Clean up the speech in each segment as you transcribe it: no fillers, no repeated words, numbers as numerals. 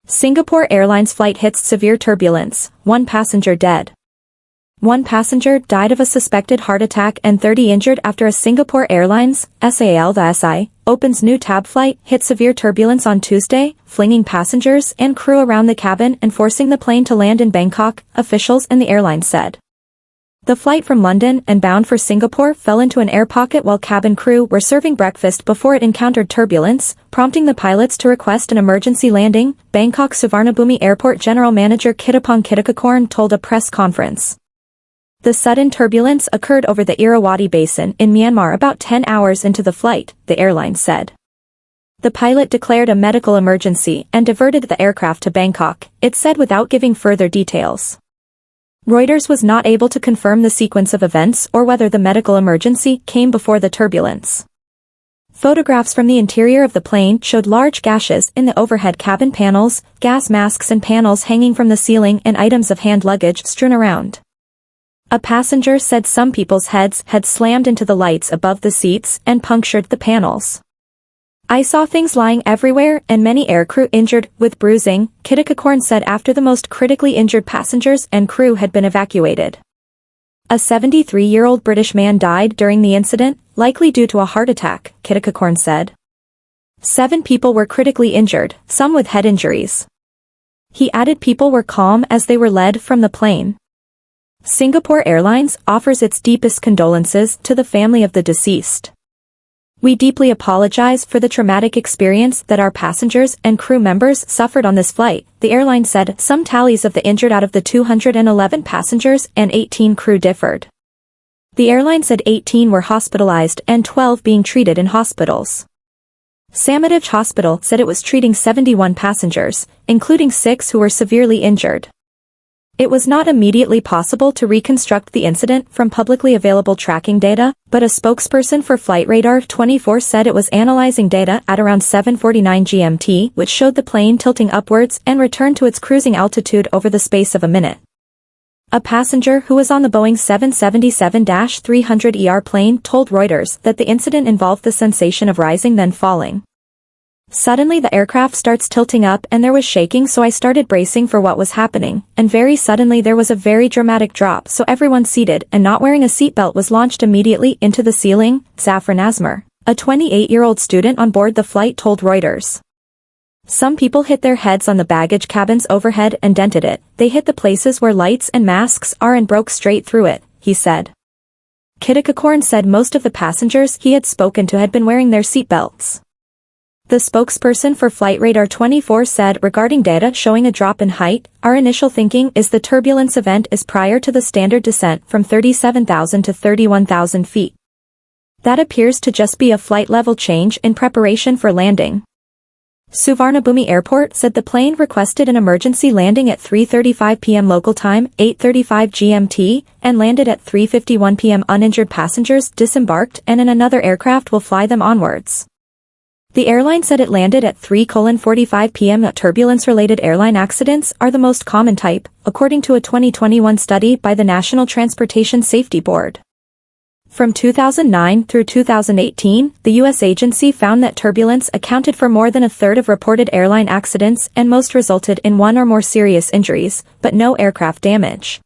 Singapore Airlines flight hits severe turbulence, 1 passenger dead. 1 passenger died of a suspected heart attack and 30 injured after a Singapore Airlines, SAL the SI, opens new tab flight hit severe turbulence on Tuesday, flinging passengers and crew around the cabin and forcing the plane to land in Bangkok, officials in the airline said. The flight from London and bound for Singapore fell into an air pocket while cabin crew were serving breakfast before it encountered turbulence, prompting the pilots to request an emergency landing, Bangkok Suvarnabhumi Airport General Manager Kittapong Kittakakorn told a press conference. The sudden turbulence occurred over the Irrawaddy Basin in Myanmar about 10 hours into the flight, the airline said. The pilot declared a medical emergency and diverted the aircraft to Bangkok, it said without giving further details. Reuters was not able to confirm the sequence of events or whether the medical emergency came before the turbulence. Photographs from the interior of the plane showed large gashes in the overhead cabin panels, gas masks and panels hanging from the ceiling and items of hand luggage strewn around. A passenger said some people's heads had slammed into the lights above the seats and punctured the panels. I saw things lying everywhere and many aircrew injured, with bruising, Kittakakorn said after the most critically injured passengers and crew had been evacuated. A 73-year-old British man died during the incident, likely due to a heart attack, Kittakakorn said. 7 people were critically injured, some with head injuries. He added people were calm as they were led from the plane. Singapore Airlines offers its deepest condolences to the family of the deceased. We deeply apologize for the traumatic experience that our passengers and crew members suffered on this flight, the airline said. Some tallies of the injured out of the 211 passengers and 18 crew differed. The airline said 18 were hospitalized and 12 being treated in hospitals. Samadij Hospital said it was treating 71 passengers, including 6 who were severely injured. It was not immediately possible to reconstruct the incident from publicly available tracking data, but a spokesperson for Flightradar 24 said it was analyzing data at around 7:49 GMT, which showed the plane tilting upwards and returned to its cruising altitude over the space of a minute. A passenger who was on the Boeing 777-300ER plane told Reuters that the incident involved the sensation of rising then falling. Suddenly the aircraft starts tilting up and there was shaking, so I started bracing for what was happening, and very suddenly there was a very dramatic drop, so everyone seated and not wearing a seatbelt was launched immediately into the ceiling, Zafran Asmer, a 28-year-old student on board the flight told Reuters. Some people hit their heads on the baggage cabin's overhead and dented it. They hit the places where lights and masks are and broke straight through it, he said. Kittakakorn said most of the passengers he had spoken to had been wearing their seatbelts. The spokesperson for Flightradar 24 said regarding data showing a drop in height, our initial thinking is the turbulence event is prior to the standard descent from 37,000 to 31,000 feet. That appears to just be a flight level change in preparation for landing. Suvarnabhumi Airport said the plane requested an emergency landing at 3:35 p.m. local time, 8:35 GMT, and landed at 3:51 p.m. Uninjured passengers disembarked and in another aircraft will fly them onwards. The airline said it landed at 3:45 p.m. Turbulence-related airline accidents are the most common type, according to a 2021 study by the National Transportation Safety Board. From 2009 through 2018, the U.S. agency found that turbulence accounted for more than a third of reported airline accidents and most resulted in 1 or more serious injuries, but no aircraft damage.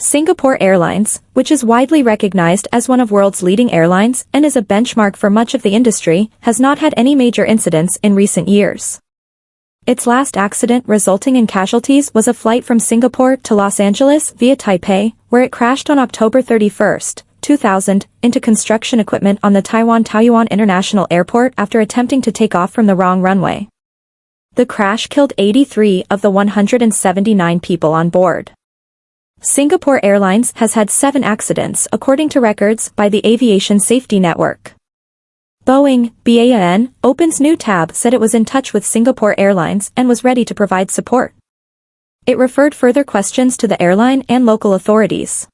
Singapore Airlines, which is widely recognized as one of the world's leading airlines and is a benchmark for much of the industry, has not had any major incidents in recent years. Its last accident resulting in casualties was a flight from Singapore to Los Angeles via Taipei, where it crashed on October 31, 2000, into construction equipment on the Taoyuan International Airport after attempting to take off from the wrong runway. The crash killed 83 of the 179 people on board. Singapore Airlines has had 7 accidents according to records by the Aviation Safety Network. Boeing, BAN, opens new tab said it was in touch with Singapore Airlines and was ready to provide support. It referred further questions to the airline and local authorities.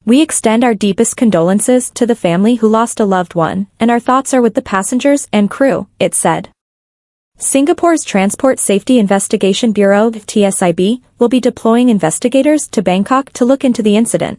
We extend our deepest condolences to the family who lost a loved one, and our thoughts are with the passengers and crew, it said. Singapore's Transport Safety Investigation Bureau, TSIB, will be deploying investigators to Bangkok to look into the incident.